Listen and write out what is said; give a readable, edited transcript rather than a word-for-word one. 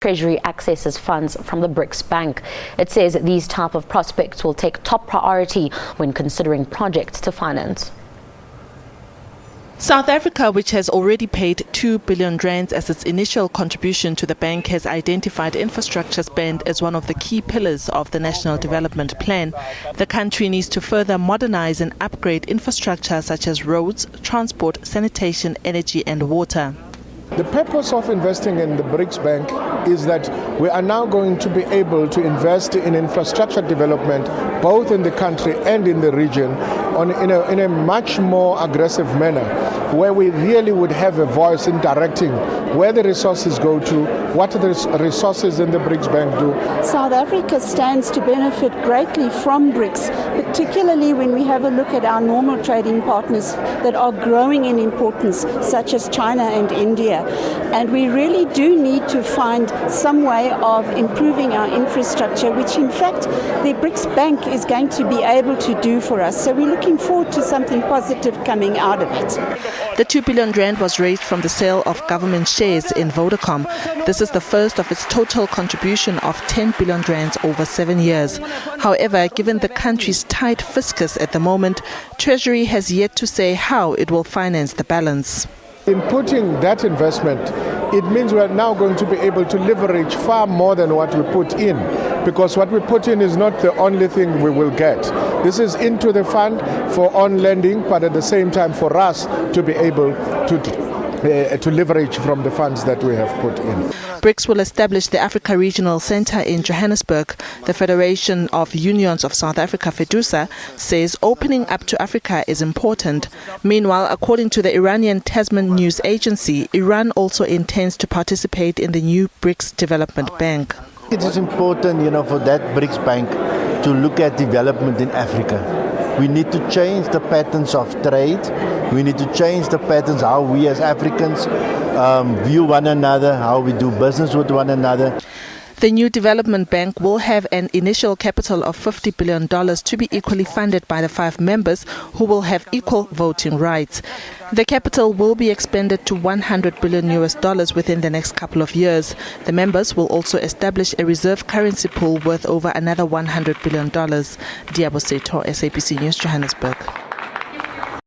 Treasury accesses funds from the BRICS Bank. It says these type of prospects will take top priority when considering projects to finance. South Africa, which has already paid 2 billion rands as its initial contribution to the bank, has identified infrastructure spend as one of the key pillars of the National Development Plan. The country needs to further modernize and upgrade infrastructure such as roads, transport, sanitation, energy and water. The purpose of investing in the BRICS Bank is that we are now going to be able to invest in infrastructure development both in the country and in the region in a much more aggressive manner, where we really would have a voice in directing where the resources go to, what the resources in the BRICS Bank do. South Africa stands to benefit greatly from BRICS, particularly when we have a look at our normal trading partners that are growing in importance, such as China and India. And we really do need to find some way of improving our infrastructure, which in fact the BRICS Bank is going to be able to do for us. So we're looking forward to something positive coming out of it. The 2 billion rand was raised from the sale of government shares in Vodacom. This is the first of its total contribution of 10 billion rands over 7 years. However, given the country's tight fiscus at the moment, Treasury has yet to say how it will finance the balance. In putting that investment, it means we are now going to be able to leverage far more than what we put in, because what we put in is not the only thing we will get. This is into the fund for on lending, but at the same time for us to be able to leverage from the funds that we have put in. BRICS will establish the Africa Regional Centre in Johannesburg. The Federation of Unions of South Africa, FEDUSA, says opening up to Africa is important. Meanwhile, according to the Iranian Tasman news agency, Iran also intends to participate in the new BRICS Development Bank. It is important, for that BRICS Bank to look at development in Africa. We need to change the patterns of trade. We need to change the patterns how we as Africans view one another, how we do business with one another. The new development bank will have an initial capital of $50 billion to be equally funded by the 5 members who will have equal voting rights. The capital will be expanded to $100 billion within the next couple of years. The members will also establish a reserve currency pool worth over another $100 billion. Diabo Seto, SABC News, Johannesburg.